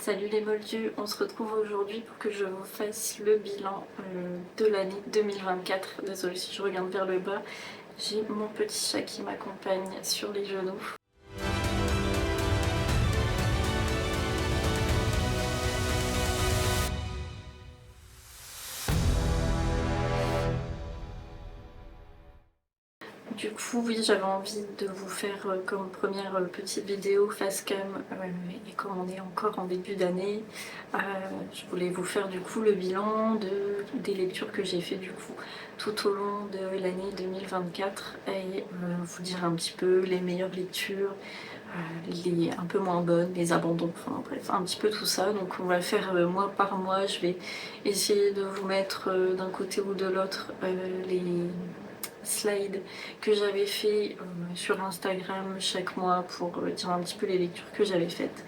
Salut les moldus, on se retrouve aujourd'hui pour que je vous fasse le bilan de l'année 2024. Désolée si je regarde vers le bas, j'ai mon petit chat qui m'accompagne sur les genoux. Du coup, oui, j'avais envie de vous faire comme première petite vidéo face cam, et comme on est encore en début d'année, je voulais vous faire du coup le bilan des lectures que j'ai fait du coup tout au long de l'année 2024 et vous dire un petit peu les meilleures lectures, les un peu moins bonnes, les abandons, enfin bref, un petit peu tout ça. Donc on va faire mois par mois, je vais essayer de vous mettre d'un côté ou de l'autre les slide que j'avais fait sur Instagram chaque mois pour dire un petit peu les lectures que j'avais faites.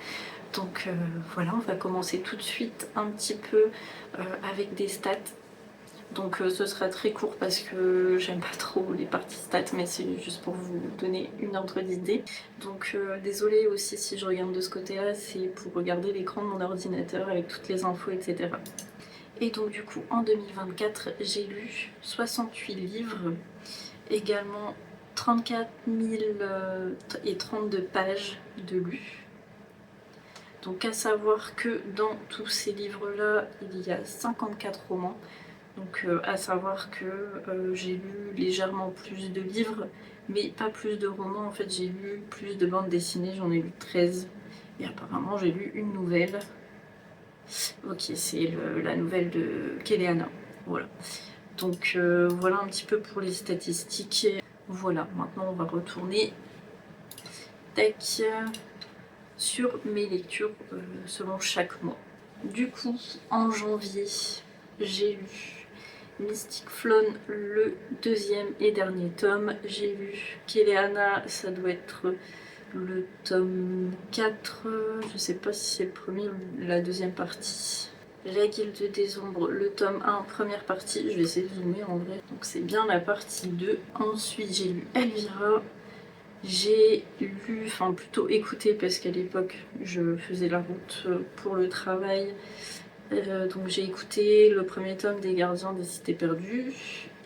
Donc voilà, on va commencer tout de suite un petit peu avec des stats. Donc ce sera très court parce que j'aime pas trop les parties stats, mais c'est juste pour vous donner une ordre d'idée. Donc désolée aussi si je regarde de ce côté-là, c'est pour regarder l'écran de mon ordinateur avec toutes les infos, etc. Et donc du coup en 2024 j'ai lu 68 livres, également 34 032 pages de lu. Donc à savoir que dans tous ces livres-là, il y a 54 romans. Donc à savoir que j'ai lu légèrement plus de livres, mais pas plus de romans. En fait, j'ai lu plus de bandes dessinées, j'en ai lu 13. Et apparemment, j'ai lu une nouvelle. Ok, c'est la nouvelle de Kéléana. Voilà. Donc voilà un petit peu pour les statistiques. Voilà, maintenant on va retourner tac, sur mes lectures selon chaque mois. Du coup, en janvier, j'ai lu Mystic Flown, le deuxième et dernier tome. J'ai lu Kéléana, ça doit être le tome 4, je sais pas si c'est le premier ou la deuxième partie. La Guilde des Ombres, le tome 1, première partie. Je vais essayer de zoomer en vrai. Donc c'est bien la partie 2. Ensuite, j'ai lu Elvira. J'ai lu, enfin plutôt écouté parce qu'à l'époque, je faisais la route pour le travail. Donc j'ai écouté le premier tome des Gardiens des Cités Perdues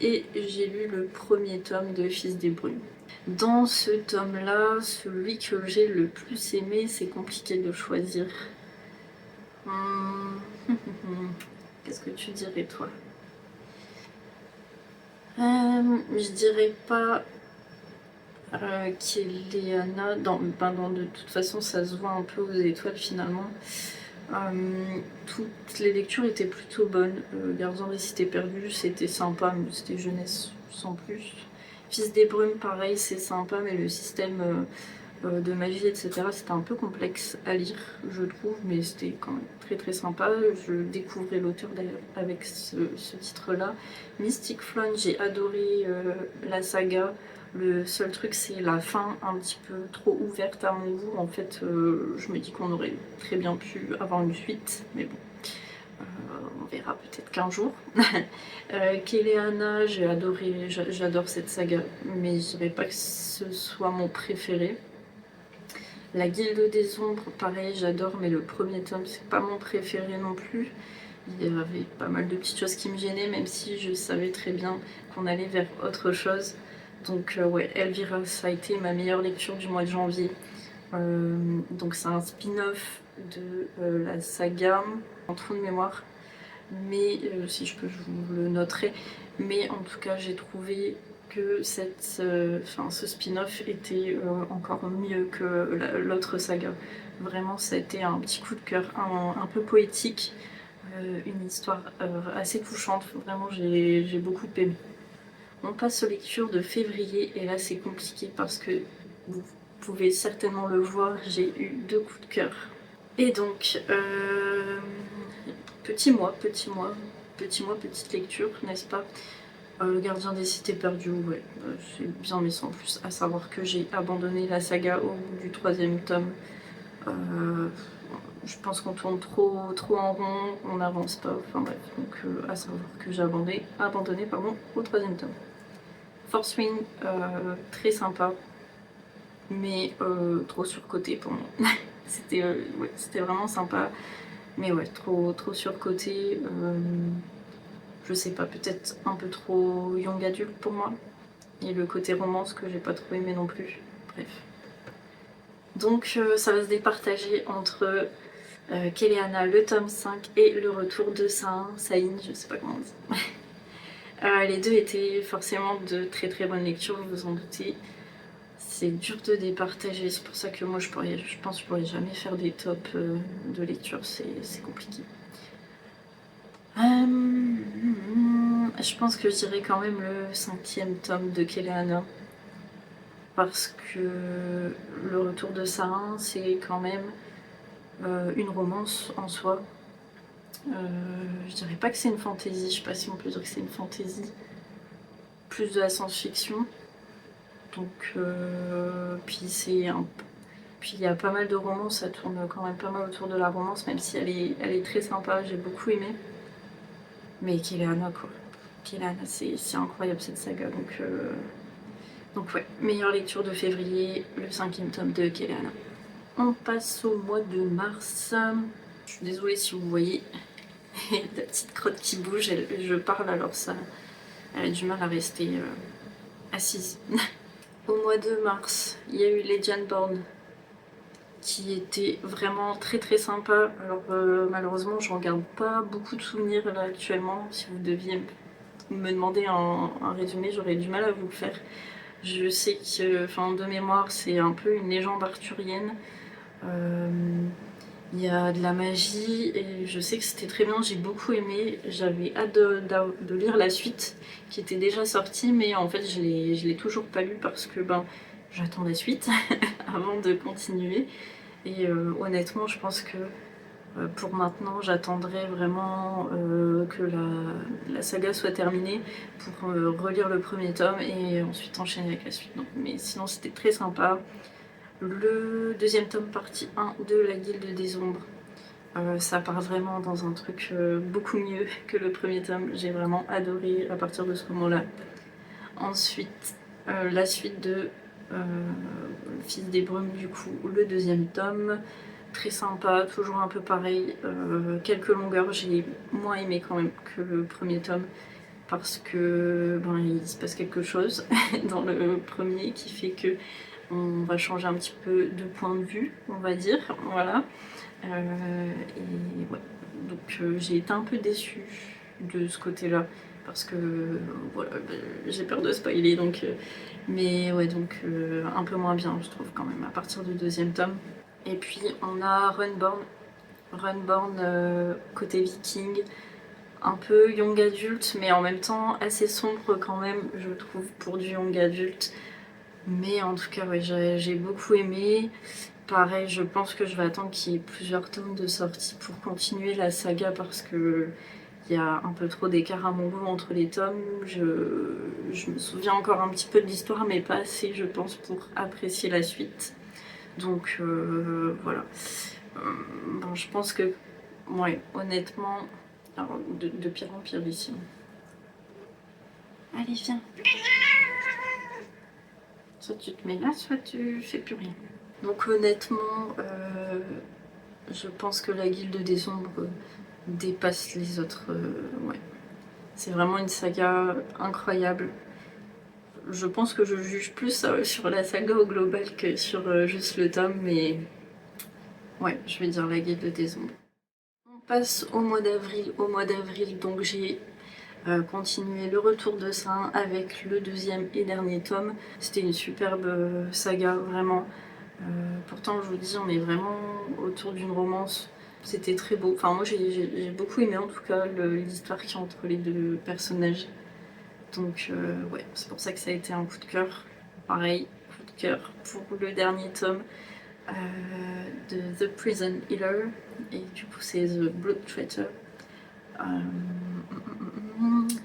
et j'ai lu le premier tome de Fils des Brumes. Dans ce tome-là, celui que j'ai le plus aimé, c'est compliqué de choisir. Qu'est-ce que tu dirais toi? Je dirais pas Kéléana. De toute façon, ça se voit un peu aux étoiles finalement. Toutes les lectures étaient plutôt bonnes. Gardien des Cités Perdues, c'était sympa, mais c'était jeunesse sans plus. Fils des Brumes, pareil, c'est sympa, mais le système de magie, etc., c'était un peu complexe à lire, je trouve, mais c'était quand même très très sympa. Je découvrais l'auteur d'ailleurs avec ce titre-là. Mystic Flown, j'ai adoré la saga. Le seul truc, c'est la fin un petit peu trop ouverte à mon goût. En fait, je me dis qu'on aurait très bien pu avoir une suite, mais bon, on verra peut-être qu'un jour. Kéléana, j'ai adoré, j'adore cette saga, mais je dirais pas que ce soit mon préféré. La Guilde des Ombres, pareil, j'adore, mais le premier tome, c'est pas mon préféré non plus. Il y avait pas mal de petites choses qui me gênaient, même si je savais très bien qu'on allait vers autre chose. Donc ouais, Elvira, ça a été ma meilleure lecture du mois de janvier. Donc c'est un spin-off de la saga, en trou de mémoire. Mais si je peux, je vous le noterai. Mais en tout cas, j'ai trouvé que ce spin-off était encore mieux que l'autre saga. Vraiment, ça a été un petit coup de cœur, un peu poétique, une histoire assez touchante. Vraiment, j'ai beaucoup aimé. On passe aux lectures de février, et là c'est compliqué parce que vous pouvez certainement le voir, j'ai eu 2 coups de cœur. Et donc, petite lecture, n'est-ce pas? Le Gardien des Cités Perdues, ouais, c'est bien, mais sans plus. À savoir que j'ai abandonné la saga au bout du 3e tome. Je pense qu'on tourne trop en rond, on n'avance pas, enfin bref. Donc à savoir que j'ai abandonné au 3e tome. Force Wing, très sympa, mais trop surcoté pour moi. Ouais, c'était vraiment sympa. Mais ouais, trop surcoté. Je sais pas, peut-être un peu trop young adulte pour moi. Et le côté romance que j'ai pas trop aimé non plus. Bref. Donc ça va se départager entre Kéléana, le tome 5 et le retour de Sain, je sais pas comment on dit. Les deux étaient forcément de très bonnes lectures, vous vous en doutez. C'est dur de départager, c'est pour ça que moi je pense que je pourrais jamais faire des tops de lecture, c'est compliqué. Je pense que je dirais quand même le 5e tome de Kéléana. Parce que le retour de Sarin, c'est quand même une romance en soi. Je dirais pas que c'est une fantaisie, je sais pas si on peut dire que c'est une fantaisie. Plus de la science-fiction. Donc, puis il y a pas mal de romans, ça tourne quand même pas mal autour de la romance, même si elle est très sympa, j'ai beaucoup aimé. Mais Kéléana quoi. Kéléana, c'est incroyable cette saga, donc ouais, meilleure lecture de février, le 5e tome de Kéléana. On passe au mois de mars. Je suis désolée si vous voyez la petite crotte qui bouge, je parle alors ça, elle a du mal à rester assise. Au mois de mars, il y a eu Legendborn qui était vraiment très sympa. Alors malheureusement, je ne regarde pas beaucoup de souvenirs là actuellement. Si vous deviez me demander un résumé, j'aurais du mal à vous le faire. Je sais que, enfin, de mémoire, c'est un peu une légende arthurienne. Il y a de la magie et je sais que c'était très bien, j'ai beaucoup aimé. J'avais hâte de lire la suite qui était déjà sortie, mais en fait je l'ai toujours pas lu parce que j'attends la suite avant de continuer. Et honnêtement, je pense que pour maintenant, j'attendrai vraiment que la saga soit terminée pour relire le premier tome et ensuite enchaîner avec la suite. Donc, mais sinon, c'était très sympa. Le deuxième tome, partie 1 de La Guilde des Ombres. Ça part vraiment dans un truc beaucoup mieux que le premier tome. J'ai vraiment adoré à partir de ce moment-là. Ensuite, la suite de Fils des Brumes, du coup, le deuxième tome. Très sympa, toujours un peu pareil. Quelques longueurs, j'ai moins aimé quand même que le premier tome. Parce que il se passe quelque chose dans le premier qui fait que on va changer un petit peu de point de vue, on va dire. Voilà. Et ouais, donc j'ai été un peu déçue de ce côté-là parce que voilà, j'ai peur de spoiler donc mais ouais, donc un peu moins bien je trouve quand même à partir du deuxième tome. Et puis on a Runborn côté viking, un peu young adulte mais en même temps assez sombre quand même je trouve pour du young adulte, mais en tout cas ouais, j'ai beaucoup aimé. Pareil, je pense que je vais attendre qu'il y ait plusieurs tomes de sortie pour continuer la saga parce que il y a un peu trop d'écart à mon goût entre les tomes. Je me souviens encore un petit peu de l'histoire, mais pas assez, je pense, pour apprécier la suite. Donc voilà. Je pense que, ouais, honnêtement, alors, de pire en pire ici. Allez, viens. Soit tu te mets là, soit tu fais plus rien. Donc honnêtement, je pense que la Guilde des Ombres dépasse les autres. Ouais. C'est vraiment une saga incroyable. Je pense que je juge plus sur la saga au global que sur juste le tome, mais ouais, je vais dire la Guilde des Ombres. On passe au mois d'avril. Au mois d'avril, donc j'ai continué le retour de Sain avec le deuxième et dernier tome. C'était une superbe saga, vraiment. Pourtant, je vous dis, on est vraiment autour d'une romance. C'était très beau. Enfin, moi, j'ai beaucoup aimé en tout cas l'histoire qui est entre les deux personnages. Donc, ouais, c'est pour ça que ça a été un coup de cœur. Pareil, coup de cœur pour le dernier tome de The Prison Healer. Et du coup, c'est The Blood Traitor.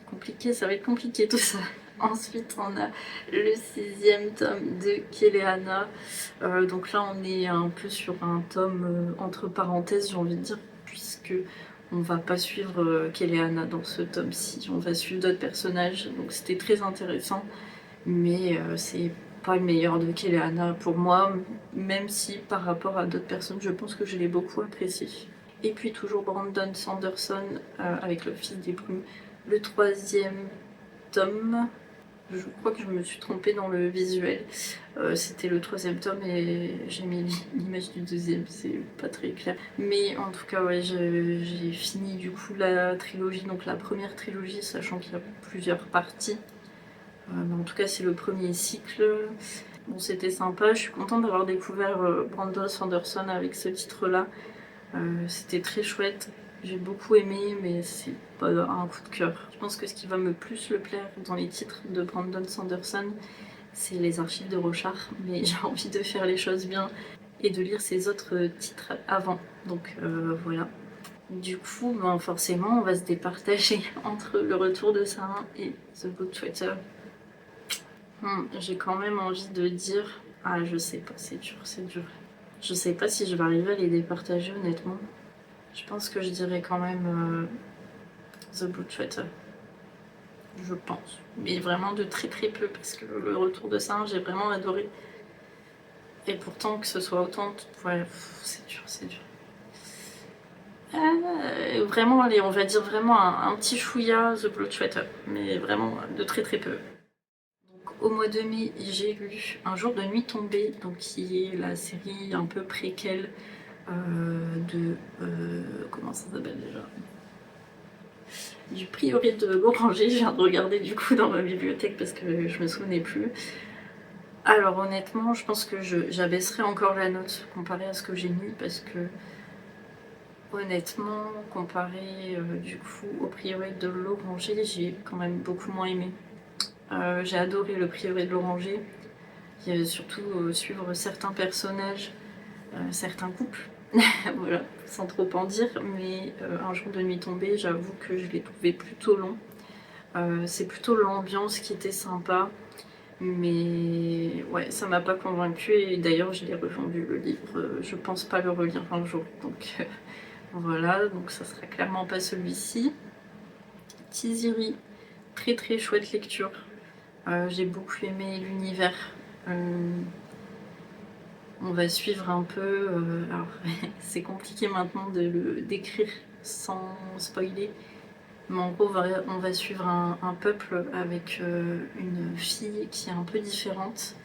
Compliqué, ça va être compliqué tout ça. Ensuite, on a le 6e tome de Kéléana. Donc là, on est un peu sur un tome entre parenthèses, j'ai envie de dire, puisque on va pas suivre Kéléana dans ce tome-ci. On va suivre d'autres personnages, donc c'était très intéressant. Mais c'est pas le meilleur de Keleana pour moi, même si par rapport à d'autres personnes, je pense que je l'ai beaucoup apprécié. Et puis toujours Brandon Sanderson avec Le Fils des Brumes, le 3e tome. Je crois que je me suis trompée dans le visuel. C'était le 3e tome et j'ai mis l'image du 2e, c'est pas très clair. Mais en tout cas, ouais, j'ai fini du coup la trilogie, donc la première trilogie, sachant qu'il y a plusieurs parties. Mais en tout cas, c'est le premier cycle. Bon, c'était sympa, je suis contente d'avoir découvert Brandon Sanderson avec ce titre-là. C'était très chouette. J'ai beaucoup aimé, mais c'est pas un coup de cœur. Je pense que ce qui va me plus le plaire dans les titres de Brandon Sanderson, c'est les archives de Rochard, mais j'ai envie de faire les choses bien et de lire ses autres titres avant. Donc voilà. Du coup, ben, forcément, on va se départager entre Le Retour de Sarin et The Good Sweater. J'ai quand même envie de dire... Ah, je sais pas, c'est dur, c'est dur. Je sais pas si je vais arriver à les départager, honnêtement. Je pense que je dirais quand même The Blue Sweater. Je pense. Mais vraiment de très très peu, parce que Le Retour de Sarin, j'ai vraiment adoré. Et pourtant, que ce soit autant... Ouais, c'est dur, c'est dur. Vraiment, allez, on va dire vraiment un petit chouïa The Blue Sweater. Mais vraiment de très très peu. Au mois de mai, j'ai lu Un jour de nuit tombée, donc qui est la série un peu préquelle de... comment ça s'appelle déjà? Du prieuré de l'Oranger. Je viens de regarder du coup dans ma bibliothèque parce que je me souvenais plus. Alors honnêtement, je pense que j'abaisserai encore la note comparée à ce que j'ai lu parce que honnêtement, comparé du coup au prieuré de l'Oranger, j'ai quand même beaucoup moins aimé. J'ai adoré le prieuré de l'Oranger. Il y a surtout suivre certains personnages, certains couples, voilà, sans trop en dire, mais Un jour de nuit tombée, j'avoue que je l'ai trouvé plutôt long. C'est plutôt l'ambiance qui était sympa, mais ouais, ça m'a pas convaincue et d'ailleurs je l'ai revendu le livre, je pense pas le relire un jour, donc voilà, donc ça sera clairement pas celui-ci. Tiziri, très très chouette lecture, j'ai beaucoup aimé l'univers. On va suivre un peu, alors c'est compliqué maintenant de le décrire sans spoiler, mais en gros on va suivre un peuple avec une fille qui est un peu différente.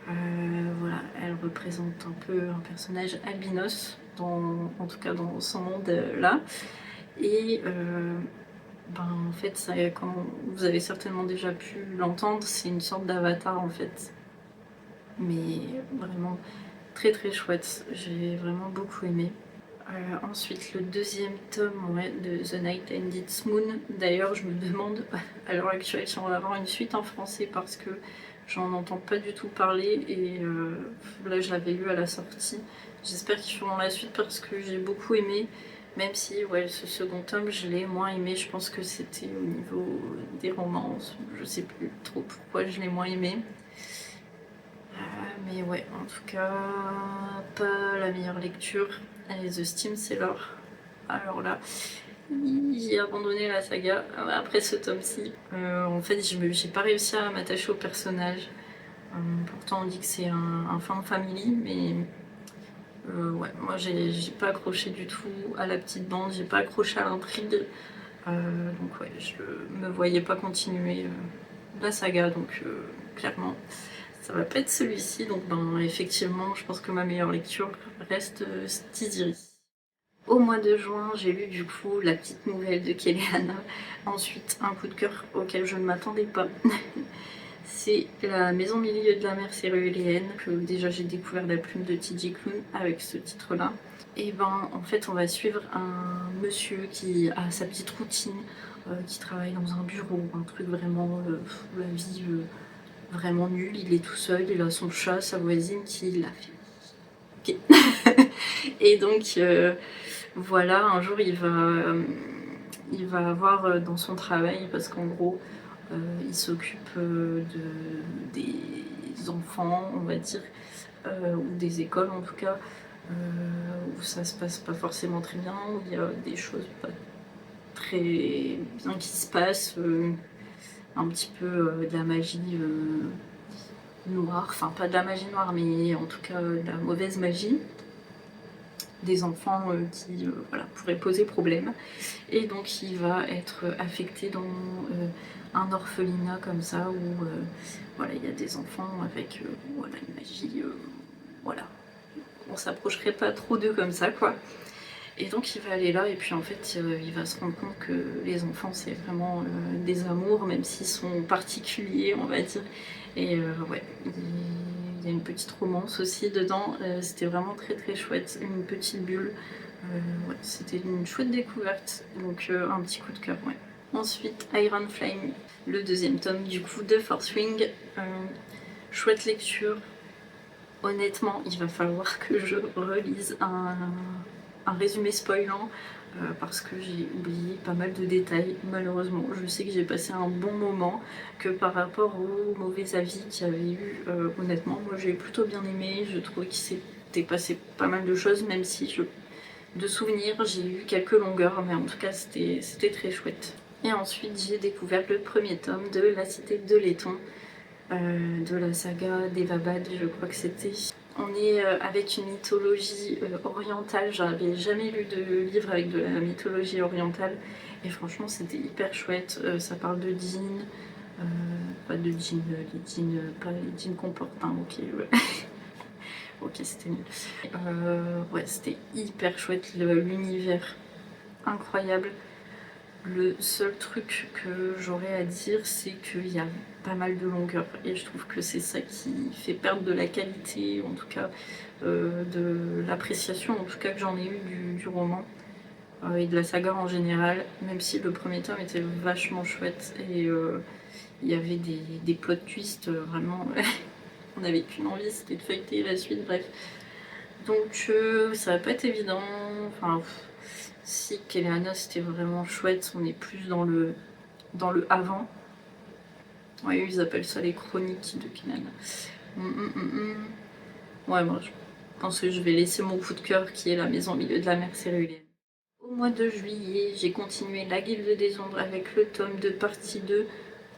Voilà, elle représente un peu un personnage albinos, en tout cas dans son monde là. Et ben, en fait, ça, comme vous avez certainement déjà pu l'entendre, c'est une sorte d'avatar en fait. Mais vraiment très très chouette, j'ai vraiment beaucoup aimé. Ensuite, le 2e tome ouais, de The Night and Its Moon. D'ailleurs, je me demande à l'heure actuelle si on va avoir une suite en français parce que j'en entends pas du tout parler et là je l'avais lu à la sortie. J'espère qu'ils feront la suite parce que j'ai beaucoup aimé, même si ouais, ce second tome je l'ai moins aimé. Je pense que c'était au niveau des romances, je sais plus trop pourquoi je l'ai moins aimé. Mais ouais, en tout cas, pas la meilleure lecture. Et The Steam Seller. Alors là, j'ai abandonné la saga après ce tome-ci. En fait, j'ai pas réussi à m'attacher au personnage. Pourtant, on dit que c'est un fan family, mais ouais, moi j'ai pas accroché du tout à la petite bande, j'ai pas accroché à l'intrigue. Donc ouais, je me voyais pas continuer la saga, donc clairement ça va pas être celui-ci, donc ben effectivement je pense que ma meilleure lecture reste Tiziri. Au mois de juin, j'ai lu du coup la petite nouvelle de Keleana. Ensuite, un coup de cœur auquel je ne m'attendais pas. C'est La Maison au milieu de la mer céruléenne, que déjà j'ai découvert la plume de TJ Klune avec ce titre-là. Et ben en fait on va suivre un monsieur qui a sa petite routine, qui travaille dans un bureau, un truc vraiment, la vie vraiment nulle, il est tout seul, il a son chat, sa voisine qui l'a fait. Ok. Et donc voilà, un jour il va avoir dans son travail, parce qu'en gros il s'occupe des enfants, on va dire, ou des écoles en tout cas, où ça se passe pas forcément très bien, où il y a des choses pas très bien qui se passent, un petit peu de la magie noire, enfin pas de la magie noire, mais en tout cas de la mauvaise magie, des enfants qui voilà, pourraient poser problème. Et donc il va être affecté dans un orphelinat comme ça où voilà, il y a des enfants avec voilà, une magie, voilà. On s'approcherait pas trop d'eux comme ça quoi. Et donc il va aller là et puis en fait il va se rendre compte que les enfants c'est vraiment des amours même s'ils sont particuliers on va dire. Et ouais, il y a une petite romance aussi dedans, c'était vraiment très très chouette, une petite bulle. Ouais, c'était une chouette découverte, donc un petit coup de cœur, ouais. Ensuite, Iron Flame, le deuxième tome du coup de Fourth Wing. Chouette lecture. Honnêtement, il va falloir que je relise un résumé spoilant parce que j'ai oublié pas mal de détails, malheureusement. Je sais que j'ai passé un bon moment, que par rapport aux mauvais avis qu'il y avait eu, honnêtement, moi j'ai plutôt bien aimé. Je trouvais qu'il s'était passé pas mal de choses, même si de souvenirs, j'ai eu quelques longueurs, mais en tout cas c'était très chouette. Et ensuite j'ai découvert le premier tome de La Cité de Laiton, de la saga d'Evabad, je crois que c'était. On est avec une mythologie orientale, j'avais jamais lu de livre avec de la mythologie orientale, et franchement c'était hyper chouette. Ça parle de djinns, pas de djinns, les djinns, pas les djinns qu'on porte, hein, ok, ouais. Ok, c'était nul. Ouais, c'était hyper chouette, l'univers incroyable. Le seul truc que j'aurais à dire, c'est qu'il y a pas mal de longueur et je trouve que c'est ça qui fait perdre de la qualité, en tout cas de l'appréciation, en tout cas que j'en ai eu du roman et de la saga en général, même si le premier tome était vachement chouette et il y avait des plot twists vraiment, on n'avait qu'une envie, c'était de feuilleter la suite, bref. Donc ça va pas être évident, enfin si Keleana c'était vraiment chouette, on est plus dans le avant. Ouais, ils appellent ça les chroniques de Keleana. Ouais, moi je pense que je vais laisser mon coup de cœur qui est La Maison au milieu de la mer céruléenne. Au mois de juillet, j'ai continué La Guilde des Ombres avec le tome de partie 2.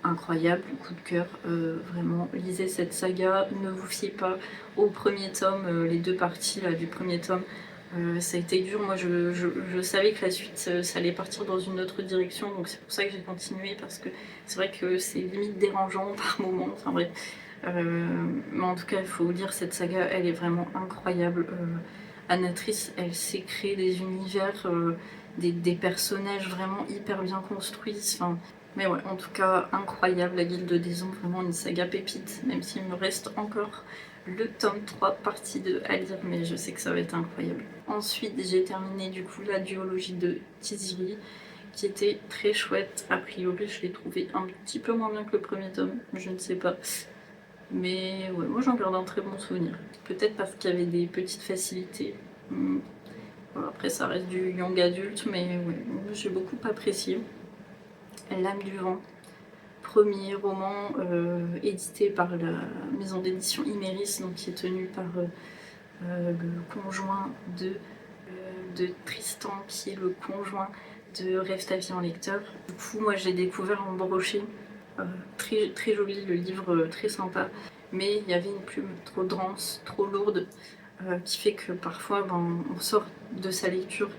Incroyable, coup de cœur, vraiment, lisez cette saga, ne vous fiez pas au premier tome, les deux parties là, du premier tome, ça a été dur, moi je savais que la suite ça allait partir dans une autre direction, donc c'est pour ça que j'ai continué, parce que c'est vrai que c'est limite dérangeant par moments, enfin bref. Mais en tout cas, il faut vous dire, cette saga, elle est vraiment incroyable. Annatrice, elle sait créer des univers, des personnages vraiment hyper bien construits, enfin... Mais ouais, en tout cas, incroyable, La Guilde des Ombres, vraiment une saga pépite, même s'il me reste encore le tome 3, partie 2 à lire, mais je sais que ça va être incroyable. Ensuite, j'ai terminé du coup la duologie de Tiziri, qui était très chouette. A priori, je l'ai trouvé un petit peu moins bien que le premier tome, je ne sais pas. Mais ouais, moi j'en garde un très bon souvenir. Peut-être parce qu'il y avait des petites facilités. Voilà, après, ça reste du young adulte, mais ouais, j'ai beaucoup apprécié. L'âme du vent, premier roman édité par la maison d'édition Iméris, donc qui est tenu par le conjoint de Tristan, qui est le conjoint de Rêve ta vie en lecteur. Du coup, moi je l'ai découvert en brochet. Très, très joli, le livre, très sympa. Mais il y avait une plume trop dense, trop lourde, qui fait que parfois on sort de sa lecture.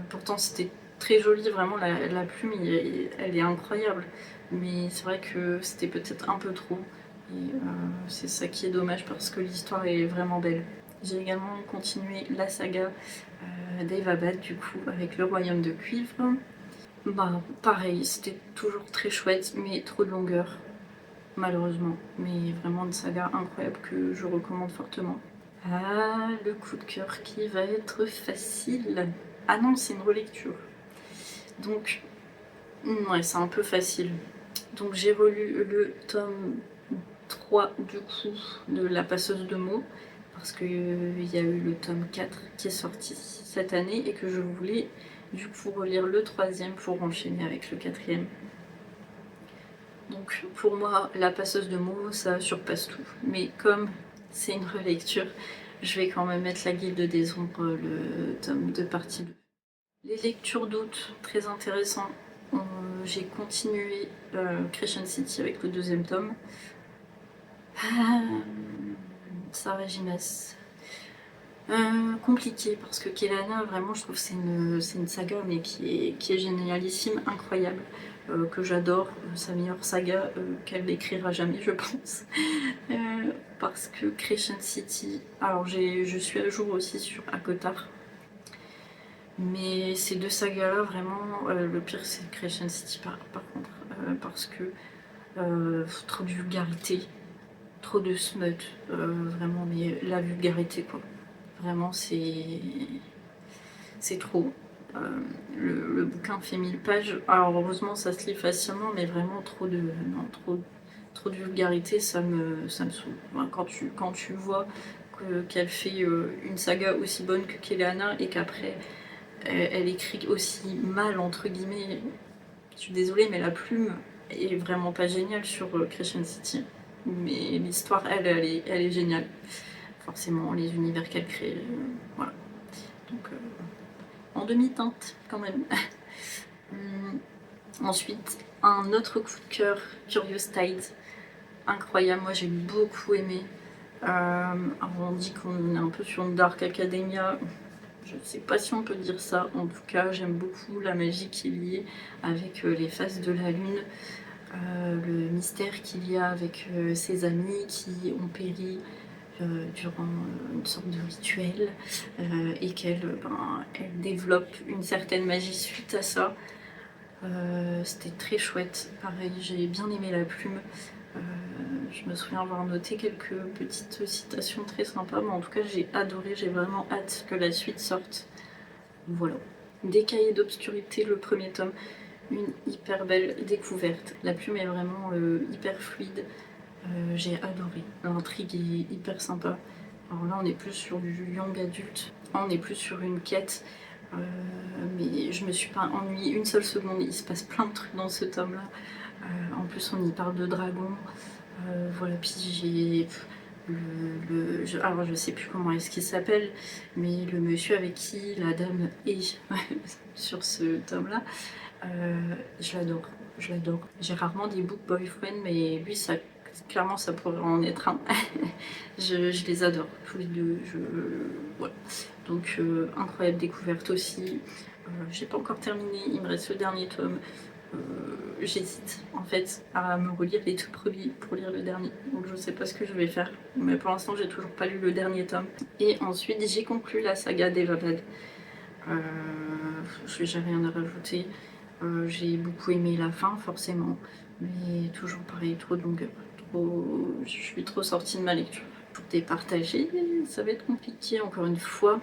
Pourtant c'était très joli, vraiment la plume elle est incroyable. Mais c'est vrai que c'était peut-être un peu trop. Et c'est ça qui est dommage parce que l'histoire est vraiment belle. J'ai également continué la saga d'Evabad du coup avec Le Royaume de Cuivre. Bah pareil, c'était toujours très chouette mais trop de longueur malheureusement. Mais vraiment une saga incroyable que je recommande fortement. Ah, le coup de cœur qui va être facile. Ah non, c'est une relecture. Donc, ouais, c'est un peu facile. Donc j'ai relu le tome 3 du coup de La Passeuse de mots, parce qu'il y a eu le tome 4 qui est sorti cette année et que je voulais du coup relire le troisième pour enchaîner avec le quatrième. Donc pour moi, La Passeuse de mots, ça surpasse tout. Mais comme c'est une relecture, je vais quand même mettre La Guilde des Ombres, le tome 2 partie 2. Les lectures d'août, très intéressant. J'ai continué Crescent City avec le deuxième tome. Sarah Jimes. Compliqué parce que Kelana, vraiment, je trouve que c'est une saga mais qui est génialissime, incroyable, que j'adore, sa meilleure saga qu'elle n'écrira jamais, je pense. Euh, Parce que Crescent City, alors je suis à jour aussi sur ACOTAR, mais ces deux sagas-là, vraiment, le pire c'est Crescent City par contre, parce que trop de vulgarité, trop de smut, vraiment, mais la vulgarité quoi. Vraiment, c'est trop. Le bouquin fait 1000 pages. Alors, heureusement, ça se lit facilement, mais vraiment, trop de vulgarité, ça me saoule. Enfin, quand tu vois qu'elle fait une saga aussi bonne que Kelana et qu'après, elle écrit aussi mal, entre guillemets, je suis désolée, mais la plume est vraiment pas géniale sur Crescent City. Mais l'histoire, elle est géniale. Forcément, les univers qu'elle crée, voilà. Donc, en demi-teinte, quand même. Ensuite, un autre coup de cœur, Curious Tide. Incroyable, moi j'ai beaucoup aimé. On dit qu'on est un peu sur une Dark Academia. Je ne sais pas si on peut dire ça. En tout cas, j'aime beaucoup la magie qui est liée avec les phases de la lune. Le mystère qu'il y a avec ses amis qui ont péri durant une sorte de rituel et elle développe une certaine magie suite à ça. C'était très chouette, pareil, j'ai bien aimé la plume. Je me souviens avoir noté quelques petites citations très sympas, mais en tout cas j'ai adoré, j'ai vraiment hâte que la suite sorte. Voilà. Des cahiers d'obscurité, le premier tome, une hyper belle découverte. La plume est vraiment hyper fluide. J'ai adoré. L'intrigue est hyper sympa. Alors là, on est plus sur du young adulte. On est plus sur une quête. Mais je me suis pas ennuyée une seule seconde. Il se passe plein de trucs dans ce tome-là. En plus, on y parle de dragons. Voilà, puis j'ai alors je sais plus comment est-ce qu'il s'appelle, mais le monsieur avec qui la dame est sur ce tome-là, je l'adore, je l'adore. J'ai rarement des book boyfriend, mais lui, ça, clairement, ça pourrait en être un. Je les adore, tous les deux. Voilà. Donc, incroyable découverte aussi. J'ai pas encore terminé, il me reste le dernier tome. J'hésite en fait à me relire les tout premiers pour lire le dernier, donc je sais pas ce que je vais faire, mais pour l'instant j'ai toujours pas lu le dernier tome. Et ensuite j'ai conclu la saga d'Evabad. J'ai rien à rajouter. J'ai beaucoup aimé la fin forcément, mais toujours pareil, trop de longueur, je suis trop sortie de ma lecture. Pour départager, ça va être compliqué encore une fois.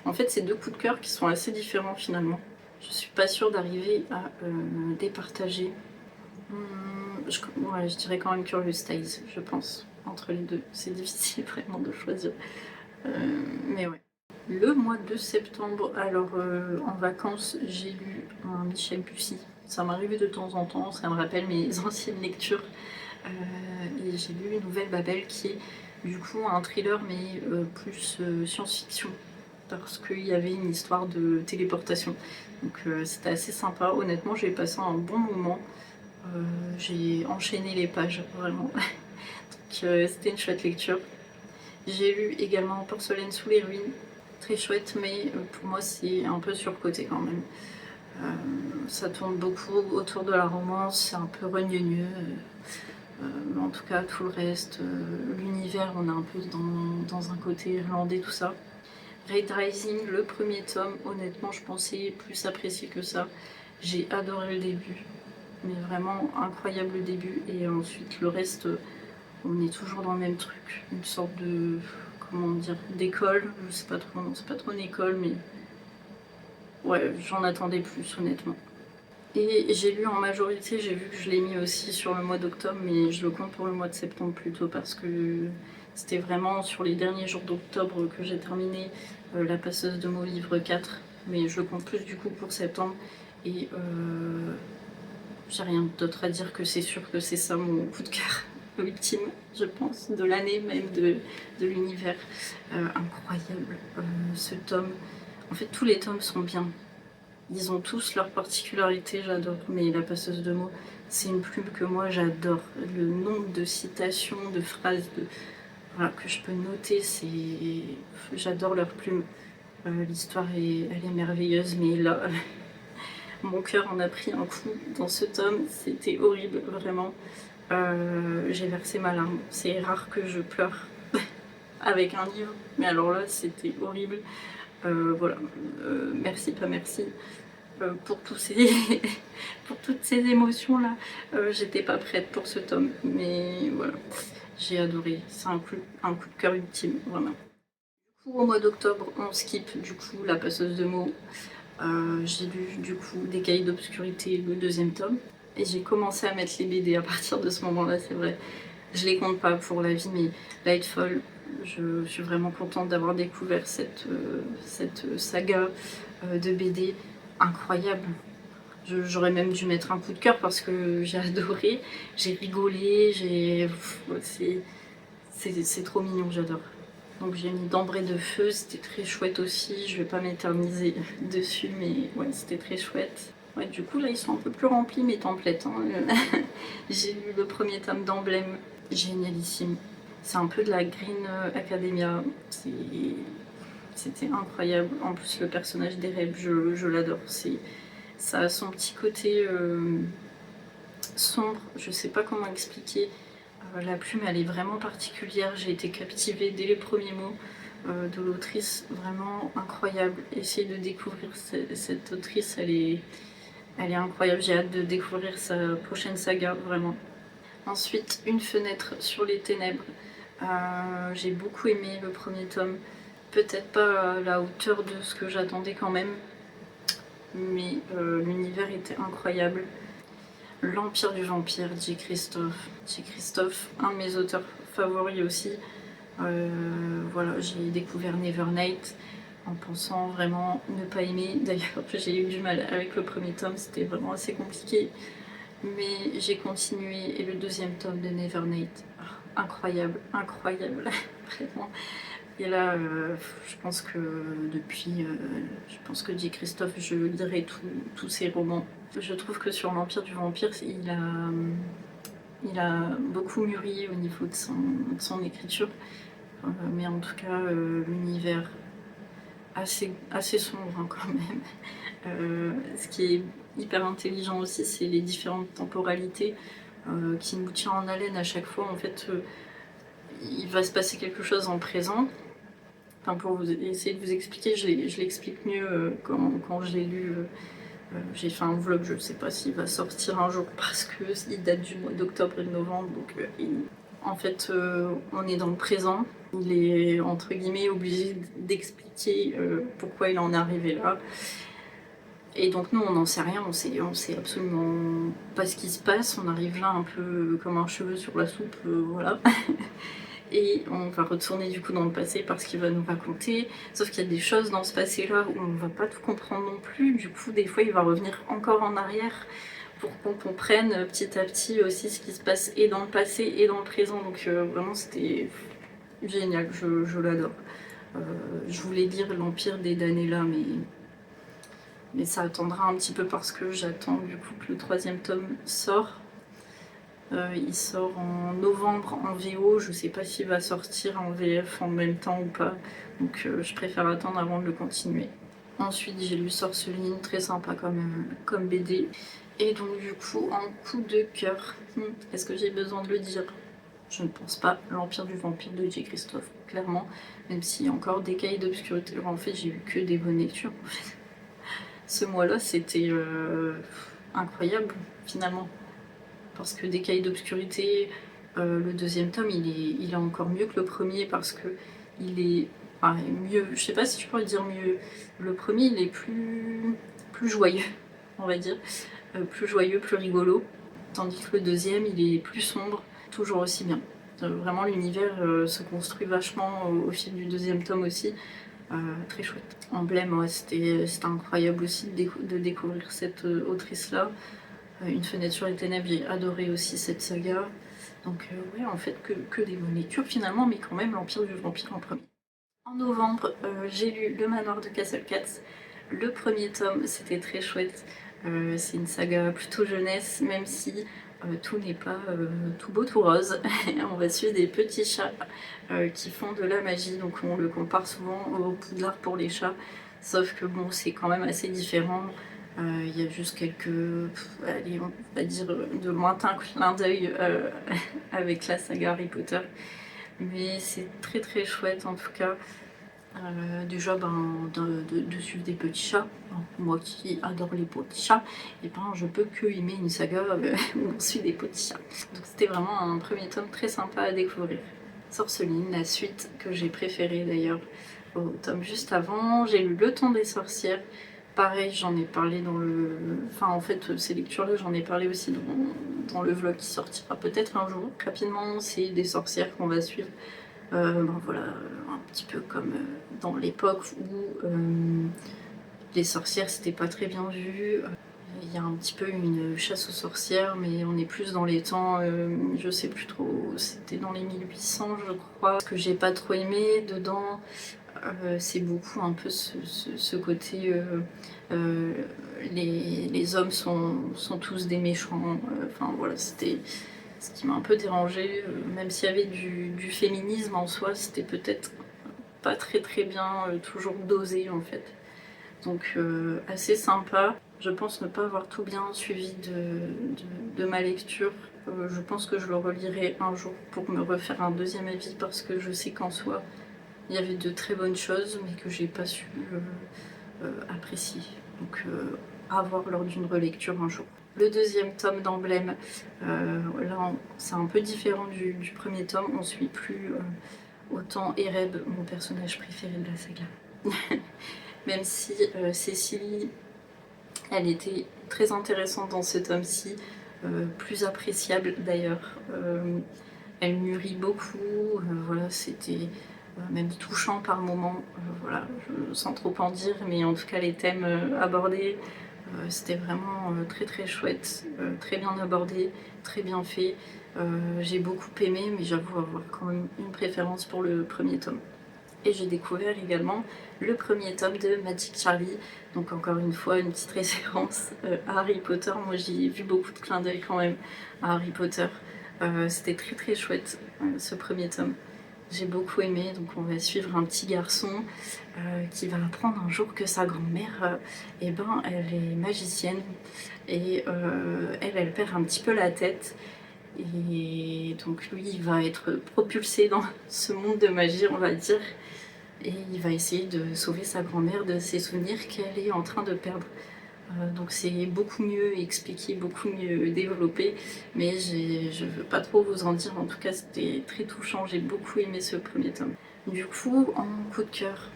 En fait, c'est deux coups de cœur qui sont assez différents finalement. Je suis pas sûre d'arriver à départager. Ouais, je dirais quand même Curious Tales, je pense, entre les deux. C'est difficile vraiment de choisir. Mais ouais. Le mois de septembre, alors en vacances, j'ai lu un Michel Bussy. Ça m'arrive de temps en temps, ça me rappelle mes anciennes lectures. Et j'ai lu Nouvelle Babel qui est du coup un thriller mais plus science-fiction parce qu'il y avait une histoire de téléportation. Donc c'était assez sympa, honnêtement j'ai passé un bon moment. J'ai enchaîné les pages vraiment. Donc c'était une chouette lecture. J'ai lu également Porcelaine sous les ruines, très chouette mais pour moi c'est un peu surcoté quand même. Ça tourne beaucoup autour de la romance, c'est un peu rognonneux. Mais en tout cas, tout le reste, l'univers, on est un peu dans un côté irlandais, tout ça. Red Rising, le premier tome, honnêtement, je pensais plus apprécier que ça. J'ai adoré le début, mais vraiment incroyable le début. Et ensuite, le reste, on est toujours dans le même truc. Une sorte de, comment dire, d'école. Je sais pas trop, non, c'est pas trop une école, mais ouais, j'en attendais plus, honnêtement. Et j'ai lu en majorité, j'ai vu que je l'ai mis aussi sur le mois d'octobre, mais je le compte pour le mois de septembre plutôt parce que c'était vraiment sur les derniers jours d'octobre que j'ai terminé La passeuse de mots livre 4, mais je le compte plus du coup pour septembre. Et j'ai rien d'autre à dire que c'est sûr que c'est ça mon coup de cœur ultime, je pense, de l'année même, de l'univers. Incroyable, ce tome. En fait, tous les tomes sont bien. Ils ont tous leurs particularités, j'adore. Mais La Passeuse de mots, c'est une plume que moi j'adore. Le nombre de citations, de phrases voilà, que je peux noter, j'adore leur plume. L'histoire elle est merveilleuse, mais là, mon cœur en a pris un coup dans ce tome. C'était horrible, vraiment. J'ai versé ma larme. C'est rare que je pleure avec un livre, mais alors là, c'était horrible. Voilà, merci, pas merci. Pour, pour toutes ces émotions-là, j'étais pas prête pour ce tome, mais voilà, j'ai adoré. C'est un coup de cœur ultime, vraiment. Du coup, au mois d'octobre, on skip du coup La Passeuse de mots. J'ai lu du coup Des Cahiers d'obscurité, le deuxième tome, et j'ai commencé à mettre les BD à partir de ce moment-là, c'est vrai. Je les compte pas pour la vie, mais Lightfall, je suis vraiment contente d'avoir découvert cette saga de BD incroyable. J'aurais même dû mettre un coup de cœur parce que j'ai adoré, j'ai rigolé, c'est trop mignon, j'adore. Donc j'ai mis d'Ambrée de feu, c'était très chouette aussi, je vais pas m'éterniser dessus, mais ouais, c'était très chouette. Ouais, du coup là ils sont un peu plus remplis mes templates, hein. J'ai lu le premier tome d'Emblème, génialissime. C'est un peu de la Green Academia, c'était incroyable. En plus le personnage d'Ereb, je l'adore. Ça a son petit côté sombre, je sais pas comment expliquer. La plume elle est vraiment particulière, j'ai été captivée dès les premiers mots de l'autrice, vraiment incroyable. Essayez de découvrir cette autrice, elle est incroyable, j'ai hâte de découvrir sa prochaine saga, vraiment. Ensuite, Une fenêtre sur les ténèbres. J'ai beaucoup aimé le premier tome, peut-être pas à la hauteur de ce que j'attendais quand même, mais l'univers était incroyable. L'Empire du vampire, J. Christophe. J. Christophe, un de mes auteurs favoris aussi. Voilà, j'ai découvert Nevernight en pensant vraiment ne pas aimer. D'ailleurs, j'ai eu du mal avec le premier tome, c'était vraiment assez compliqué. Mais j'ai continué et le deuxième tome de Nevernight, incroyable, incroyable, vraiment. Et là, je pense que je pense que J. Christophe, je lirai tous ses romans. Je trouve que sur l'Empire du vampire, il a beaucoup mûri au niveau de son écriture. Mais en tout cas, l'univers assez sombre hein, quand même. Ce qui est hyper intelligent aussi, c'est les différentes temporalités qui nous tient en haleine à chaque fois. En fait, il va se passer quelque chose en présent. Enfin, pour essayer de vous expliquer, je l'explique mieux quand je l'ai lu. J'ai fait un vlog, je ne sais pas s'il va sortir un jour parce qu'il date du mois d'octobre et de novembre. Donc, en fait, on est dans le présent. Il est entre guillemets obligé d'expliquer pourquoi il en est arrivé là. Et donc nous on n'en sait rien, on sait absolument pas ce qui se passe, on arrive là un peu comme un cheveu sur la soupe, voilà. Et on va retourner du coup dans le passé parce qu'il va nous raconter, sauf qu'il y a des choses dans ce passé là où on va pas tout comprendre non plus, du coup des fois il va revenir encore en arrière pour qu'on comprenne petit à petit aussi ce qui se passe et dans le passé et dans le présent, donc vraiment c'était génial, je l'adore. Je voulais lire l'Empire des Danella, mais ça attendra un petit peu parce que j'attends du coup que le troisième tome sort. Il sort en novembre en VO, je sais pas s'il va sortir en VF en même temps ou pas, donc je préfère attendre avant de le continuer. Ensuite j'ai lu Sorceline, très sympa comme BD. Et donc du coup, en coup de cœur, est-ce que j'ai besoin de le dire? Je ne pense pas. L'Empire du vampire de J. Christophe, clairement. Même s'il y a encore des cahiers d'obscurité. En fait, j'ai eu que des bonnes lectures. En fait. Ce mois-là, c'était incroyable, finalement. Parce que des cahiers d'obscurité, le deuxième tome, il est encore mieux que le premier parce que il est mieux. Je sais pas si je pourrais dire mieux. Le premier, il est plus joyeux, on va dire. Plus joyeux, plus rigolo. Tandis que le deuxième, il est plus sombre, toujours aussi bien. Vraiment, l'univers se construit vachement au fil du deuxième tome aussi. Très chouette. Emblème, ouais, c'était incroyable aussi de découvrir cette autrice-là. Une fenêtre sur les ténèbres, j'ai adoré aussi cette saga. Donc ouais, en fait, que des bonnes lectures finalement, mais quand même l'Empire du vampire en premier. En novembre, j'ai lu Le Manoir de Castle Cats. Le premier tome, c'était très chouette. C'est une saga plutôt jeunesse, même si tout n'est pas tout beau, tout rose. On va suivre des petits chats qui font de la magie, donc on le compare souvent au Poudlard pour les chats, sauf que bon, c'est quand même assez différent. Il y a juste quelques, allez, on va dire de lointains clins d'œil avec la saga Harry Potter, mais c'est très très chouette en tout cas. Déjà de suivre des petits chats. Moi qui adore les petits chats, et ben je peux que aimer une saga où on suit des petits chats. Donc c'était vraiment un premier tome très sympa à découvrir. Sorceline, la suite que j'ai préférée d'ailleurs au tome juste avant. J'ai lu Le Temps des sorcières. Pareil, j'en ai parlé dans le... Enfin en fait ces lectures-là j'en ai parlé aussi dans le vlog qui sortira peut-être un jour. Rapidement, c'est des sorcières qu'on va suivre. Ben voilà, un petit peu comme dans l'époque où les sorcières c'était pas très bien vu. Il y a un petit peu une chasse aux sorcières, mais on est plus dans les temps, je sais plus trop, c'était dans les 1800 je crois. Ce que j'ai pas trop aimé dedans, c'est beaucoup un peu ce côté les hommes sont tous des méchants, enfin voilà, c'était ce qui m'a un peu dérangée, même s'il y avait du féminisme en soi, c'était peut-être pas très bien toujours dosé en fait. Donc assez sympa. Je pense ne pas avoir tout bien suivi de ma lecture. Je pense que je le relirai un jour pour me refaire un deuxième avis, parce que je sais qu'en soi il y avait de très bonnes choses mais que j'ai pas su apprécier. Donc à voir lors d'une relecture un jour. Le deuxième tome d'Emblème, là c'est un peu différent du premier tome, on suit plus autant Ereb, mon personnage préféré de la saga. Même si Cécilie, elle était très intéressante dans ce tome-ci, plus appréciable d'ailleurs. Elle mûrit beaucoup, voilà, c'était même touchant par moments, voilà, sans trop en dire, mais en tout cas les thèmes abordés, c'était vraiment très chouette, très bien abordé, très bien fait. J'ai beaucoup aimé, mais j'avoue avoir quand même une préférence pour le premier tome. Et j'ai découvert également le premier tome de Magic Charlie, donc encore une fois une petite référence à Harry Potter. Moi j'y ai vu beaucoup de clins d'œil quand même à Harry Potter. C'était très chouette ce premier tome. J'ai beaucoup aimé, donc on va suivre un petit garçon qui va apprendre un jour que sa grand-mère, eh ben, elle est magicienne, et elle perd un petit peu la tête. Et donc lui, il va être propulsé dans ce monde de magie, on va dire, et il va essayer de sauver sa grand-mère de ses souvenirs qu'elle est en train de perdre. Donc c'est beaucoup mieux expliqué, beaucoup mieux développé, mais je veux pas trop vous en dire. En tout cas c'était très touchant, j'ai beaucoup aimé ce premier tome. Du coup, en coup de cœur,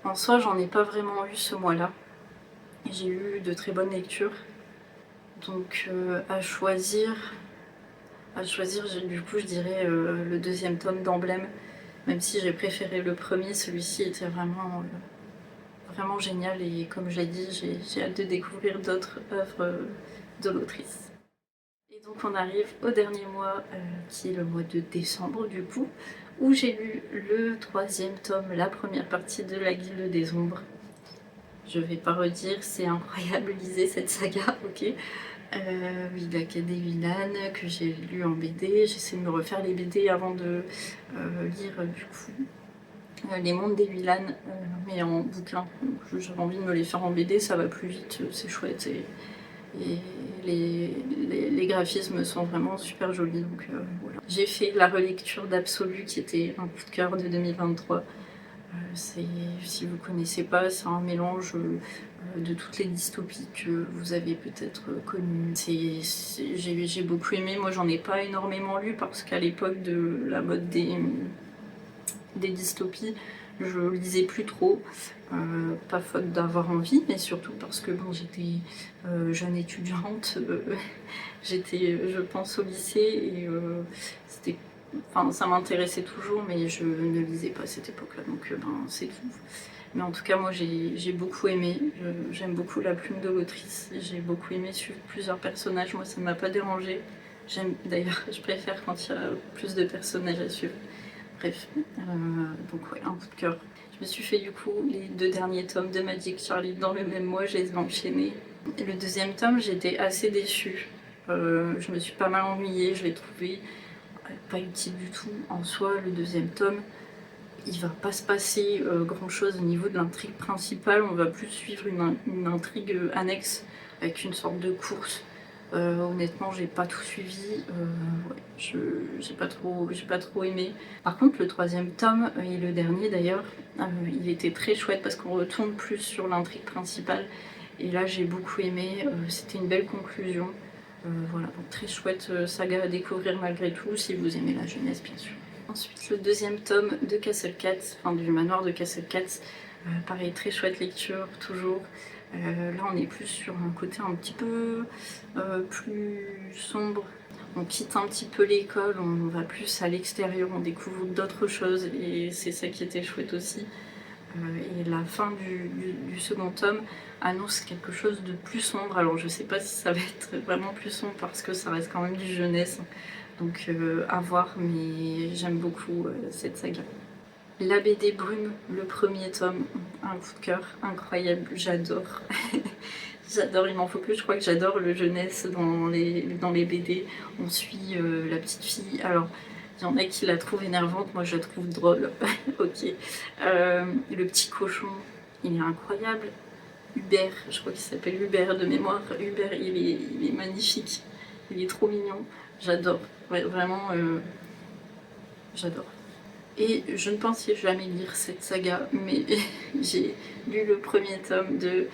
en soi j'en ai pas vraiment eu ce mois-là, j'ai eu de très bonnes lectures, donc à choisir du coup je dirais le deuxième tome d'Emblème, même si j'ai préféré le premier. Celui-ci était vraiment génial, et comme je l'ai dit, j'ai hâte de découvrir d'autres œuvres de l'autrice. Et donc on arrive au dernier mois, qui est le mois de décembre du coup, où j'ai lu le troisième tome, la première partie de La Guilde des Ombres. Je vais pas redire, c'est incroyable, lisez cette saga, ok. Villaka des Villan, que j'ai lu en BD, j'essaie de me refaire les BD avant de lire du coup Les Mondes des Villan, mais en bouquin. J'avais envie de me les faire en BD, ça va plus vite, c'est chouette, et les graphismes sont vraiment super jolis, donc voilà. J'ai fait la relecture d'Absolu, qui était un coup de cœur de 2023. Si vous connaissez pas, c'est un mélange de toutes les dystopies que vous avez peut-être connues. J'ai beaucoup aimé. Moi j'en ai pas énormément lu, parce qu'à l'époque de la mode des dystopies, je lisais plus trop, pas faute d'avoir envie, mais surtout parce que bon, j'étais jeune étudiante, j'étais je pense au lycée, et c'était, enfin ça m'intéressait toujours, mais je ne lisais pas à cette époque-là, donc ben c'est tout. Mais en tout cas moi j'ai beaucoup aimé, j'aime beaucoup la plume de l'autrice, j'ai beaucoup aimé suivre plusieurs personnages, moi ça m'a pas dérangé. D'ailleurs je préfère quand il y a plus de personnages à suivre. Bref, donc ouais, un coup de cœur. Je me suis fait du coup les 2 derniers tomes de Magic Charlie dans le même mois, je les ai enchaînés. Et le 2e tome, j'étais assez déçue. Je me suis pas mal ennuyée, je l'ai trouvé pas utile du tout. En soi, le 2e tome, il va pas se passer grand chose au niveau de l'intrigue principale, on va plus suivre une intrigue annexe avec une sorte de course. Honnêtement, j'ai pas tout suivi, ouais, j'ai pas trop aimé. Par contre, le 3e tome, et le dernier d'ailleurs, il était très chouette parce qu'on retourne plus sur l'intrigue principale. Et là, j'ai beaucoup aimé, c'était une belle conclusion. Voilà, donc très chouette saga à découvrir malgré tout, si vous aimez la jeunesse bien sûr. Ensuite, le 2e tome de Castle Cats, enfin du manoir de Castle Cats, pareil, très chouette lecture, toujours. Là, on est plus sur un côté un petit peu plus sombre. On quitte un petit peu l'école, on va plus à l'extérieur, on découvre d'autres choses et c'est ça qui était chouette aussi. Et la fin du 2e tome annonce quelque chose de plus sombre. Alors je sais pas si ça va être vraiment plus sombre parce que ça reste quand même du jeunesse. Donc à voir, mais j'aime beaucoup cette saga. La BD Brume, le 1er tome, un coup de cœur incroyable, j'adore. J'adore, il m'en faut plus, je crois que j'adore le jeunesse dans les BD. On suit la petite fille, alors il y en a qui la trouvent énervante, moi je la trouve drôle, ok. Le petit cochon, il est incroyable. Hubert, je crois qu'il s'appelle Hubert de mémoire, Hubert il est magnifique, il est trop mignon, j'adore, ouais, vraiment j'adore. Et je ne pensais jamais lire cette saga, mais j'ai lu le 1er tome de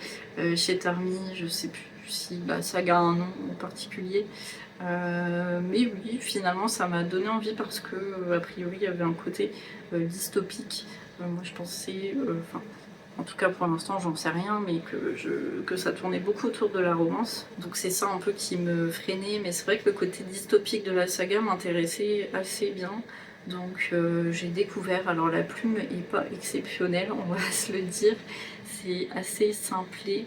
chez Tarmy, je sais plus si la saga a un nom en particulier. Mais oui, finalement ça m'a donné envie parce que a priori il y avait un côté dystopique. Moi je pensais, en tout cas pour l'instant j'en sais rien, mais que ça tournait beaucoup autour de la romance. Donc c'est ça un peu qui me freinait, mais c'est vrai que le côté dystopique de la saga m'intéressait assez bien. Donc j'ai découvert, alors la plume est pas exceptionnelle, on va se le dire, c'est assez simplé,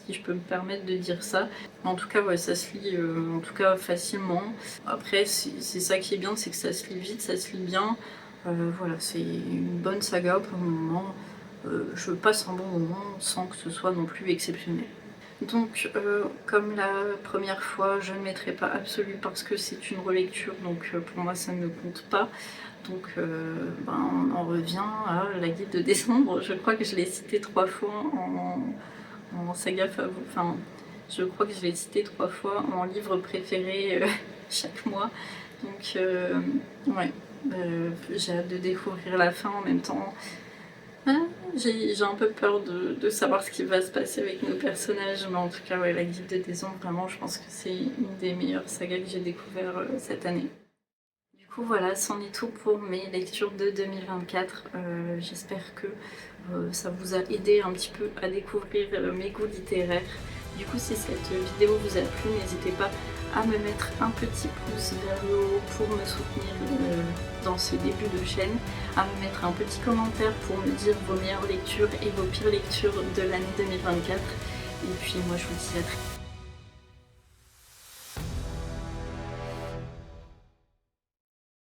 si je peux me permettre de dire ça. En tout cas, ouais, ça se lit en tout cas facilement. Après, c'est ça qui est bien, c'est que ça se lit vite, ça se lit bien. Voilà, c'est une bonne saga pour le moment. Je passe un bon moment sans que ce soit non plus exceptionnel. Donc, comme la première fois, je ne mettrai pas absolu parce que c'est une relecture, donc pour moi ça ne compte pas. Donc, on en revient à la guide de décembre. Je crois que je l'ai cité 3 fois en saga favori. Enfin, je crois que je l'ai cité 3 fois en livre préféré chaque mois. Donc, ouais, j'ai hâte de découvrir la fin en même temps. J'ai un peu peur de savoir ce qui va se passer avec nos personnages, mais en tout cas, ouais, la guide de décembre, vraiment, je pense que c'est une des meilleures sagas que j'ai découvert cette année. Du coup, voilà, c'en est tout pour mes lectures de 2024. J'espère que ça vous a aidé un petit peu à découvrir mes goûts littéraires. Du coup, si cette vidéo vous a plu, n'hésitez pas à me mettre un petit pouce vers le haut pour me soutenir dans ce début de chaîne, à me mettre un petit commentaire pour me dire vos meilleures lectures et vos pires lectures de l'année 2024. Et puis moi je vous dis à très vite.